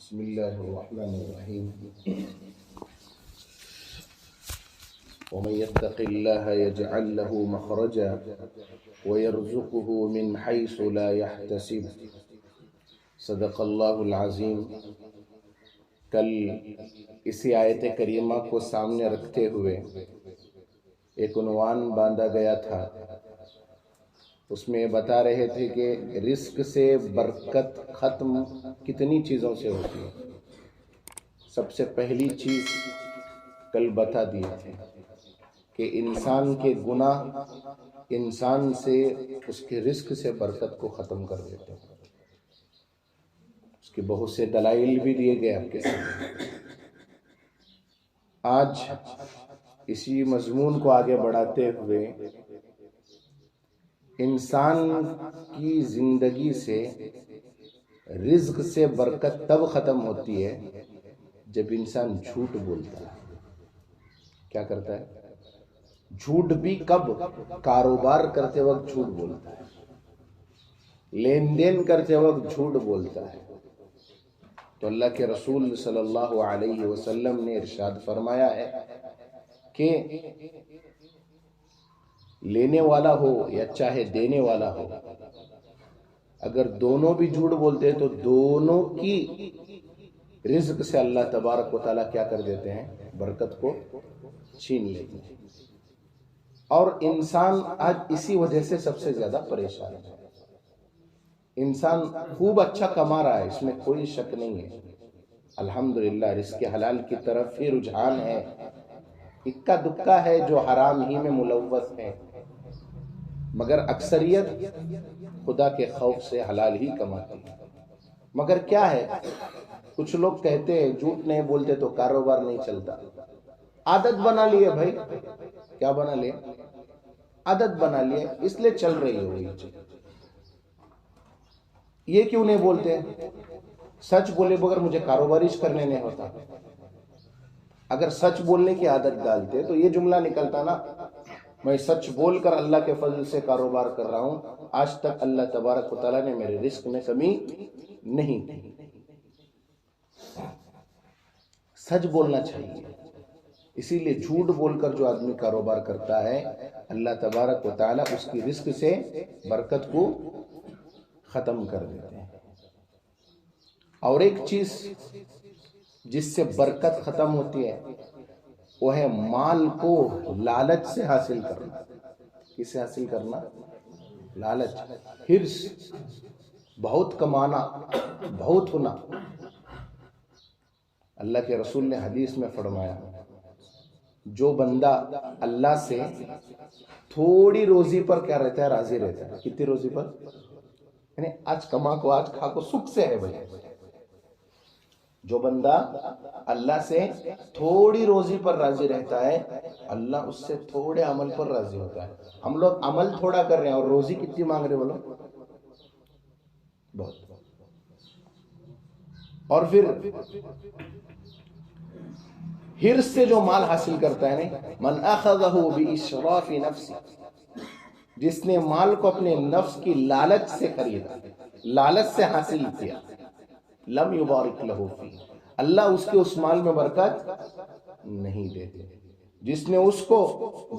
بسم اللہ الرحمن الرحیم ومن يتق الله يجعل له مخرجا ويرزقه من حيث لا يحتسب صدق اللہ العظیم۔ کل اسی آیت کریمہ کو سامنے رکھتے ہوئے ایک عنوان باندھا گیا تھا، اس میں بتا رہے تھے کہ رزق سے برکت ختم کتنی چیزوں سے ہوتی ہے۔ سب سے پہلی چیز کل بتا دیے تھے کہ انسان کے گناہ انسان سے اس کے رزق سے برکت کو ختم کر دیتے ہیں۔ اس کے بہت سے دلائل بھی دیے گئے آپ کے سامنے۔ آج اسی مضمون کو آگے بڑھاتے ہوئے انسان کی زندگی سے رزق سے برکت تب ختم ہوتی ہے جب انسان جھوٹ بولتا ہے۔ کیا کرتا ہے؟ جھوٹ بھی کب؟ کاروبار کرتے وقت جھوٹ بولتا ہے، لین دین کرتے وقت جھوٹ بولتا ہے۔ تو اللہ کے رسول صلی اللہ علیہ وسلم نے ارشاد فرمایا ہے کہ لینے والا ہو یا چاہے دینے والا ہو، اگر دونوں بھی جھوٹ بولتے ہیں تو دونوں کی رزق سے اللہ تبارک و تعالیٰ کیا کر دیتے ہیں؟ برکت کو چھین لیتے ہیں۔ اور انسان آج اسی وجہ سے سب سے زیادہ پریشان ہے۔ انسان خوب اچھا کما رہا ہے، اس میں کوئی شک نہیں ہے، الحمدللہ رزق حلال کی طرف ہی رجحان ہے۔ اکا دکا ہے جو حرام ہی میں ملوث ہے، مگر اکثریت خدا کے خوف سے حلال ہی کماتی ہے۔ مگر کیا ہے، کچھ لوگ کہتے ہیں جھوٹ نہیں بولتے تو کاروبار نہیں چلتا۔ عادت بنا لیے بھائی، کیا بنا لیے؟ عادت بنا لیے، اس لیے چل رہی ہو یہ چیز۔ یہ کیوں نہیں بولتے؟ سچ بولے بغیر مجھے کاروباریش کرنے نہیں ہوتا۔ اگر سچ بولنے کی عادت ڈالتے تو یہ جملہ نکلتا نا، میں سچ بول کر اللہ کے فضل سے کاروبار کر رہا ہوں، آج تک اللہ تبارک و تعالیٰ نے میرے رزق میں کمی نہیں کی۔ سچ بولنا چاہیے، اسی لیے جھوٹ بول کر جو آدمی کاروبار کرتا ہے اللہ تبارک و تعالیٰ اس کی رزق سے برکت کو ختم کر دیتے ہیں۔ اور ایک چیز جس سے برکت ختم ہوتی ہے وہ ہے مال کو لالچ سے حاصل کرنا۔ کس سے حاصل کرنا؟ لالچ، حرص، بہت کمانا، بہت ہونا۔ اللہ کے رسول نے حدیث میں فرمایا، جو بندہ اللہ سے تھوڑی روزی پر کیا رہتا ہے؟ راضی رہتا ہے۔ کتنی روزی پر؟ یعنی آج کما کو آج کھا کو سکھ سے ہے بھائی۔ جو بندہ اللہ سے تھوڑی روزی پر راضی رہتا ہے اللہ اس سے تھوڑے عمل پر راضی ہوتا ہے۔ ہم لوگ عمل تھوڑا کر رہے ہیں اور روزی کتنی مانگ رہے بولو؟ بہت۔ اور پھر حرص سے جو مال حاصل کرتا ہے نا، من اخذہ باشراف نفس، جس نے مال کو اپنے نفس کی لالچ سے خریدا، لالچ سے حاصل کیا، لم یبارک لہ فی، اللہ اس کے اس مال میں برکت نہیں دیتے۔ جس نے اس کو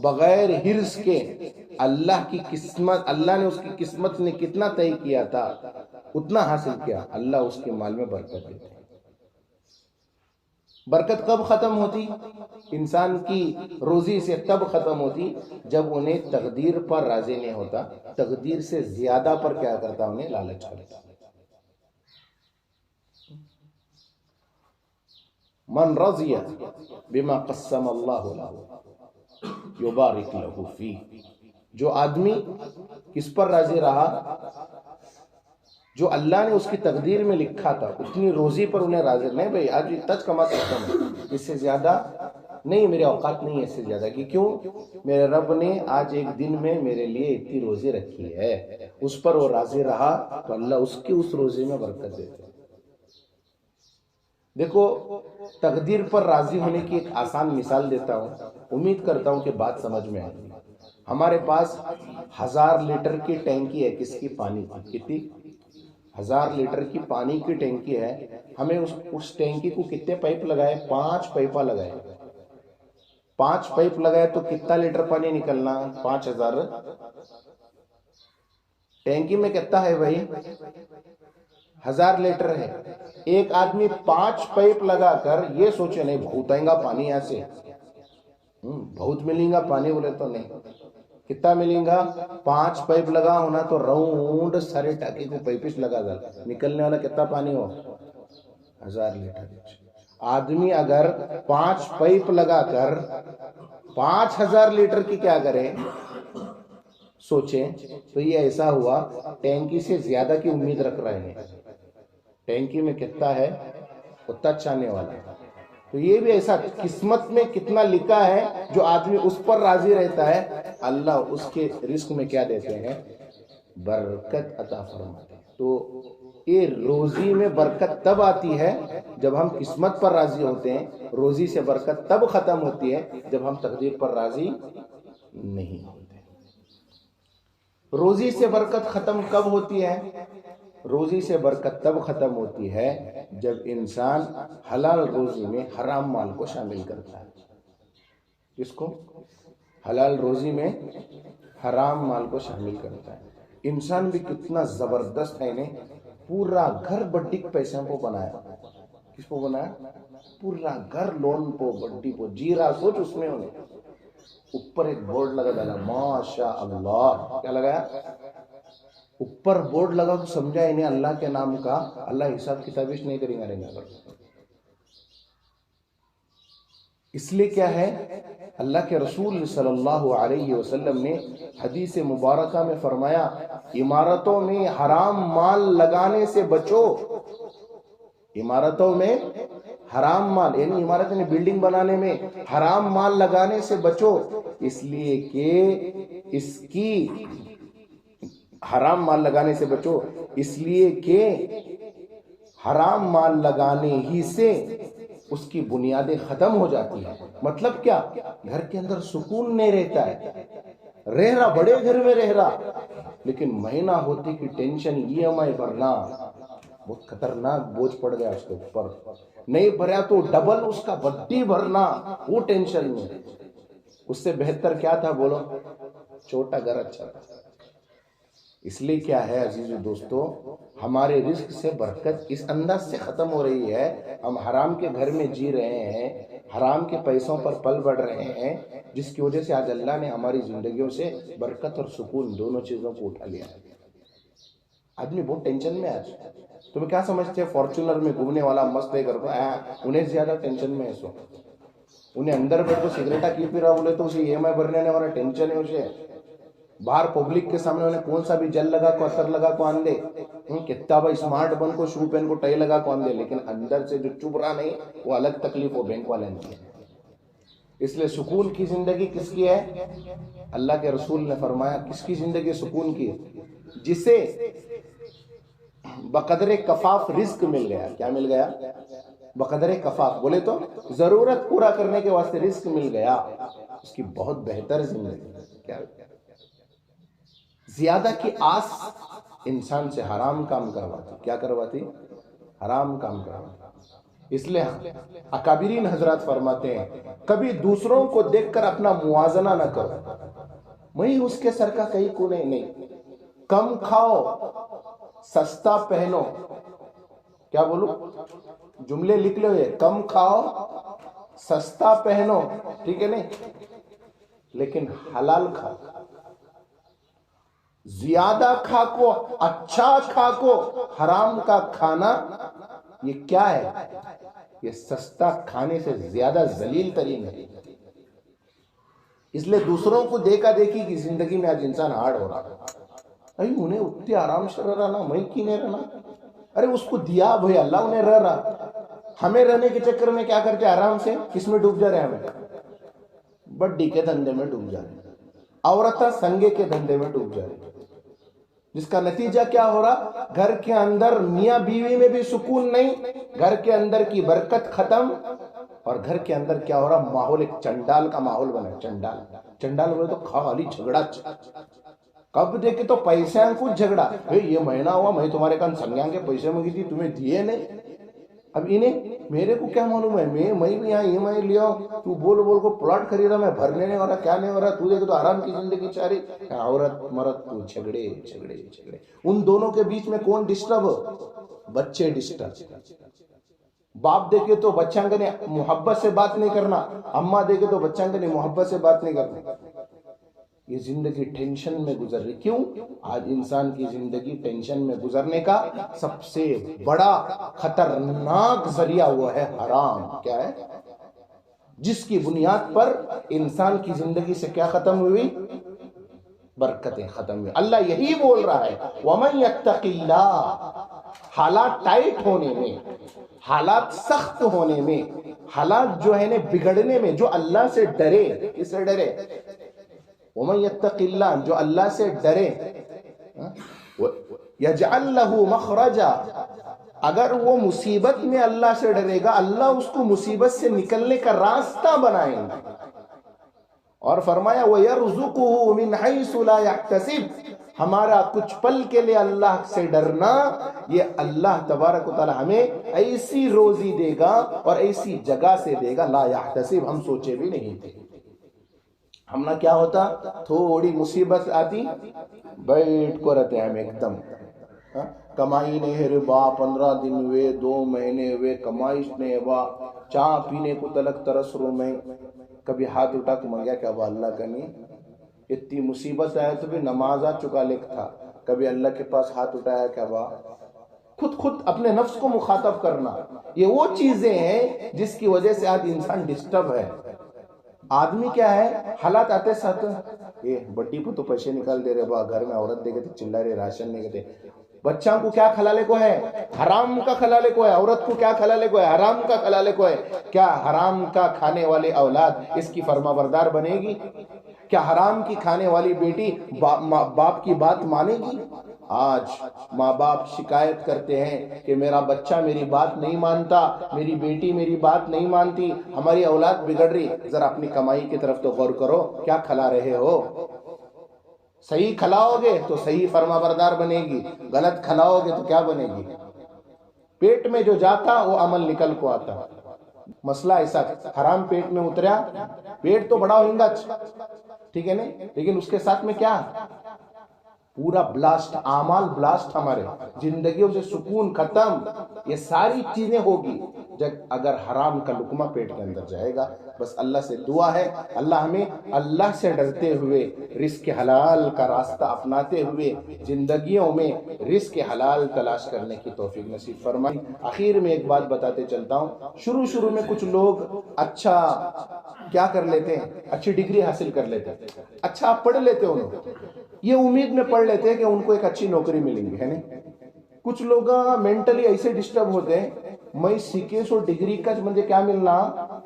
بغیر حرص کے اللہ کی قسمت، اللہ نے اس کی قسمت نے کتنا طے کیا تھا اتنا حاصل کیا، اللہ اس کے مال میں برکت دیتے۔ برکت کب ختم ہوتی؟ انسان کی روزی سے تب ختم ہوتی جب انہیں تقدیر پر راضی نہیں ہوتا، تقدیر سے زیادہ پر کیا کرتا؟ انہیں لالچ کرتا۔ من رضی بما قسم اللہ لہ یبارک لہ فی، جو آدمی کس پر راضی رہا؟ جو اللہ نے اس کی تقدیر میں لکھا تھا اتنی روزی پر انہیں راضی نہیں۔ بھئی آج تک کما سکتا ہوں، اس سے زیادہ نہیں، میرے اوقات نہیں ہے اس سے زیادہ کی۔ کیوں؟ میرے رب نے آج ایک دن میں میرے لیے اتنی روزی رکھی ہے، اس پر وہ راضی رہا تو اللہ اس کی اس روزی میں برکت دیتے۔ دیکھو، تقدیر پر راضی ہونے کی ایک آسان مثال دیتا ہوں، امید کرتا ہوں کہ بات سمجھ میں آئے گی۔ ہمارے پاس 1000 لیٹر کی ٹینکی ہے، کس کی؟ پانی کی۔ کتنی؟ 1000 لیٹر کی پانی کی ٹینکی ہے، ہمیں اس ٹینکی کو کتنے پائپ لگائے؟ 5 پائپا لگائے. 5 پائپ لگائے تو کتنا لیٹر پانی نکلنا؟ 5000. ٹینکی میں کتنا ہے بھائی؟ 1000 لیٹر ہے. ایک آدمی 5 پائپ لگا کر یہ سوچے نہیں بہت آئیں گا پانی یہاں سے، بہت ملیں گا پانی، بولے تو نہیں. کتنا ملیں گا؟ 5 پائپ لگا ہونا تو راؤنڈ سارے ٹاکی کو پائپس لگا دل، نکلنے والا کتنا پانی ہو؟ 1000 لیٹر. آدمی اگر 5 پائپ لگا کر 5000 لیٹر کی کیا کرے سوچیں تو یہ ایسا ہوا ٹینکی سے زیادہ کی امید رکھ رہے ہیں. ٹینکی میں کتنا ہے اتنا چاہنے والا. تو یہ بھی ایسا قسمت میں کتنا لکھا ہے، جو آدمی اس پر راضی رہتا ہے اللہ اس کے رزق میں کیا دیتے ہیں؟ برکت عطا فرماتے ہیں. تو یہ روزی میں برکت تب آتی ہے جب ہم قسمت پر راضی ہوتے ہیں. روزی سے برکت تب ختم ہوتی ہے جب ہم تقدیر پر راضی نہیں ہوتے. روزی سے برکت ختم کب ہوتی ہے؟ روزی سے برکت تب ختم ہوتی ہے جب انسان حلال روزی میں حرام مال کو شامل کرتا ہے. کس کو؟ حلال روزی میں حرام مال کو شامل کرتا ہے. انسان بھی کتنا زبردست ہے، پورا گھر بڈی پیسوں کو بنایا. کس کو بنایا؟ پورا گھر لون کو بڈی کو جی رہا. سوچ اس میں انہیں اوپر ایک بورڈ لگا ڈالا ماشاء اللہ. کیا لگایا؟ اوپر بورڈ لگا تو سمجھا انہیں اللہ کے نام کا، اللہ حساب کتابش نہیں کریں گے. اس لیے کیا ہے، اللہ کے رسول صلی اللہ علیہ وسلم نے حدیث مبارکہ میں فرمایا عمارتوں میں حرام مال لگانے سے بچو. عمارتوں میں حرام مال یعنی عمارت میں بلڈنگ بنانے میں حرام مال لگانے سے بچو، اس لیے کہ اس کی حرام مال لگانے سے بچو اس لیے کہ حرام مال لگانے ہی سے اس کی بنیادیں ختم ہو جاتی ہیں. مطلب کیا؟ گھر کے اندر سکون نہیں رہتا ہے. رہ رہا بڑے گھر میں رہ رہا، لیکن مہینہ ہوتی کی ٹینشن EMI بھرنا، بہت خطرناک بوجھ پڑ گیا اس کے اوپر. نہیں بھرا تو ڈبل اس کا وڈی بھرنا، وہ ٹینشن میں. اس سے بہتر کیا تھا بولو؟ چھوٹا گھر اچھا تھا. اس لیے کیا ہے عزیز دوستو، ہمارے رزق سے برکت اس انداز سے ختم ہو رہی ہے. ہم حرام کے گھر میں جی رہے ہیں، حرام کے پیسوں پر پل بڑھ رہے ہیں، جس کی وجہ سے آج اللہ نے ہماری زندگیوں سے برکت اور سکون دونوں چیزوں کو اٹھا لیا. آدمی بہت ٹینشن میں آج. تمہیں کیا سمجھتے ہیں فارچونر میں گھومنے والا مست ہے کرتا ہے، انہیں زیادہ ٹینشن میں ہے. سو انہیں اندر بیٹھ کو سگریٹا کی پی رہا بولے تو اسے EMI بھرنے والا ٹینشن ہے. اسے باہر پبلک کے سامنے انہیں کون سا بھی جل لگا کو اثر لگا کو آن دے، کتنا با اسمارٹ بن کو شو پہن کو ٹائی لگا کو آن دے، لیکن اندر سے جو چپ رہا نہیں وہ الگ تکلیف ہو بینک والے نے. اس لیے سکون کی زندگی کس کی ہے؟ اللہ کے رسول نے فرمایا کس کی زندگی سکون کی؟ جسے بقدر کفاف رزق مل گیا. کیا مل گیا؟ بقدر کفاف بولے تو ضرورت پورا کرنے کے واسطے رزق مل گیا، اس کی بہت بہتر زندگی. کیا زیادہ کی آس انسان سے حرام کام کرواتی. کیا کرواتی؟ حرام کام کرواتی. اس لیے اکابرین حضرات فرماتے ہیں کبھی دوسروں کو دیکھ کر اپنا موازنہ نہ کرو. میں اس کے سر کا کہیں کو نہیں. کم کھاؤ سستا پہنو. کیا بولو؟ جملے لکھ لو یہ، کم کھاؤ سستا پہنو، ٹھیک ہے نہیں، لیکن حلال کھاؤ. زیادہ کھا کو، اچھا کھا کو، حرام کا کھانا یہ کیا ہے؟ یہ سستا کھانے سے زیادہ ذلیل ترین ہے. اس لیے دوسروں کو دیکھا دیکھی کی زندگی میں آج انسان ہارڈ ہو رہا ہے. انہیں اتنے آرام سے رہ رہا، میں کی نہیں رہنا. ارے اس کو دیا بھائی اللہ، انہیں رہ رہا. ہمیں رہنے کے چکر میں کیا کرتے آرام سے کس میں ڈوب جا رہے ہیں؟ ہمیں بڈی کے دھندے میں ڈوب جا رہے ہیں، عورتہ سنگے کے دھندے میں ڈوب جا رہے ہیں، جس کا نتیجہ کیا ہو رہا؟ گھر کے اندر میاں بیوی میں بھی سکون نہیں، گھر کے اندر کی برکت ختم، اور گھر کے اندر کیا ہو رہا؟ ماحول ایک چنڈال کا ماحول بنا. چنڈال چنڈال بولے تو خالی جھگڑا. کب دیکھے تو پیسے کچھ جھگڑا. یہ مہینہ ہوا میں تمہارے کان سنگیاں کے پیسے مانگی تھی تمہیں دیے نہیں. اب انہیں میرے کو کیا معلوم ہے، میں بھی یہاں EMI لیا ہوں، تو بول بول کو پلاٹ خریدا، میں بھرنے نہیں ہو رہا، کیا نہیں ہو رہا، تو دیکھ تو آرام کی زندگی چاہ رہی، عورت مرد تو جھگڑے جھگڑے جھگڑے۔ ان دونوں کے بیچ میں کون ڈسٹرب؟ بچے ڈسٹرب۔ باپ دیکھے تو بچہ نے محبت سے بات نہیں کرنا، اماں دیکھے تو بچہ نے محبت سے بات نہیں کرنا۔ یہ زندگی ٹینشن میں گزر رہی، کیوں؟ آج انسان کی زندگی ٹینشن میں گزرنے کا سب سے بڑا خطرناک ذریعہ وہ ہے حرام۔ کیا ہے؟ جس کی بنیاد پر انسان کی زندگی سے کیا ختم ہوئی؟ برکتیں ختم ہوئی۔ اللہ یہی بول رہا ہے وَمَن يَتَّقِ اللَّهَ، حالات ٹائٹ ہونے میں، حالات سخت ہونے میں، حالات جو ہے نا بگڑنے میں، جو اللہ سے ڈرے، کس سے ڈرے؟ وَمَن يَتَّقِ اللَّهَ، جو اللہ سے ڈرے، يَجْعَلْ لَهُ مَخْرَجًا، اگر وہ مصیبت میں اللہ سے ڈرے گا، اللہ اس کو مصیبت سے نکلنے کا راستہ بنائیں گے۔ اور فرمایا وَيَرْزُقُهُ مِنْ حَيْثُ لَا يَحْتَسِبُ، ہمارا کچھ پل کے لیے اللہ سے ڈرنا، یہ اللہ تبارک و تعالی ہمیں ایسی روزی دے گا اور ایسی جگہ سے دے گا لا يحتسب، ہم سوچے بھی نہیں تھے۔ ہم نہ کیا ہوتا، تھوڑی مصیبت آتی بیٹھ کو رہتے ہیں ہم ایک دم، کمائی نہیں ہے رے با، 15 دن ہوئے، 2 مہینے ہوئے، کمائش نہیں ہے با، چاہ پینے کو تلک ترس رو میں، کبھی ہاتھ اٹھا کے منگیا کیا با اللہ کا نہیں، اتنی مصیبت آئے تو بھی نمازہ چکا لکھ تھا، کبھی اللہ کے پاس ہاتھ اٹھایا کیا با؟ خود اپنے نفس کو مخاطب کرنا، یہ وہ چیزیں ہیں جس کی وجہ سے آج انسان ڈسٹرب ہے۔ آدمی کیا ہے، حالات آتے ساتھ یہ بڈی کو تو پیسے نکال دے رہے با، گھر میں عورت دیکھے تو چلا رہے، راشن نہیں کہتے، بچوں کو کیا کھلانے کو ہے؟ حرام کا کھلانے کو ہے۔ عورت کو کیا کھلانے کو ہے؟ حرام کا کھلانے کو ہے۔ کیا حرام کا کھانے والے اولاد اس کی فرما بردار بنے گی؟ کیا حرام کی کھانے والی بیٹی باپ کی بات مانے گی؟ آج ماں باپ شکایت کرتے ہیں کہ میرا بچہ میری بات نہیں مانتا، میری بیٹی میری بات نہیں مانتی، ہماری اولاد بگڑ رہی۔ ذرا اپنی کمائی کی طرف تو غور کرو، کیا کھلا رہے ہو؟ صحیح کھلاؤ گے تو صحیح فرما بردار بنے گی، غلط کھلاؤ گے تو کیا بنے گی؟ پیٹ میں جو جاتا وہ عمل نکل کو آتا۔ مسئلہ ایسا، حرام پیٹ میں اتریا، پیٹ تو بڑا ہوگا ٹھیک ہے نا، لیکن اس کے ساتھ میں کیا؟ پورا بلاسٹ، اعمال بلاسٹ، ہمارے زندگیوں سے سکون ختم۔ یہ ساری چیزیں ہوگی جب اگر حرام کا لقمہ پیٹ کے اندر جائے گا۔ بس اللہ سے دعا ہے اللہ ہمیں اللہ سے ڈرتے ہوئے رزق حلال کا راستہ اپناتے ہوئے زندگیوں میں رزق حلال تلاش کرنے کی توفیق نصیب فرمائے۔ آخر میں ایک بات بتاتے چلتا ہوں، شروع میں کچھ لوگ اچھا کیا کر لیتے ہیں، اچھی ڈگری حاصل کر لیتے ہیں، اچھا پڑھ لیتے ہیں، انہوں یہ امید میں پڑھ لیتے ہیں کہ ان کو ایک اچھی نوکری ملیں گی، ہے نہیں؟ کچھ لوگ مینٹلی ایسے ڈسٹرب ہوتے ہیں، میں سیکھے سو ڈگری کا مجھے کیا ملنا،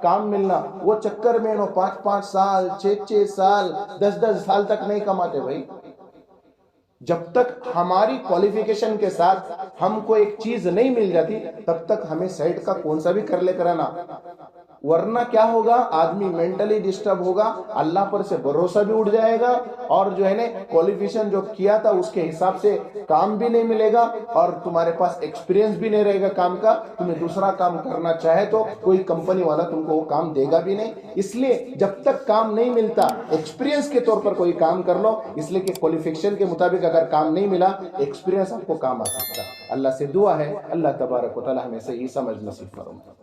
کام ملنا، وہ چکر میں 5 سال 6 سال 10 سال تک نہیں کماتے۔ بھائی جب تک ہماری کوالیفیکیشن کے ساتھ ہم کو ایک چیز نہیں مل جاتی تب تک ہمیں سائٹ کا کون سا بھی کر لے کرانا، ورنہ کیا ہوگا، آدمی مینٹلی ڈسٹرب ہوگا، اللہ پر سے بھروسہ بھی اٹھ جائے گا، اور جو ہے نا کوالیفیکیشن جو کیا تھا اس کے حساب سے کام بھی نہیں ملے گا، اور تمہارے پاس ایکسپیرینس بھی نہیں رہے گا کام کا، تمہیں دوسرا کام کرنا چاہے تو کوئی کمپنی والا تم کو وہ کام دے گا بھی نہیں۔ اس لیے جب تک کام نہیں ملتا ایکسپیرینس کے طور پر کوئی کام کر لو، اس لیے کہ کوالیفیکیشن کے مطابق اگر کام نہیں ملا ایکسپیرینس آپ کو کام آ سکتا۔ اللہ سے دعا ہے اللہ تبارک و تعالی ہمیں صحیح سمجھ نصیب فرمائے۔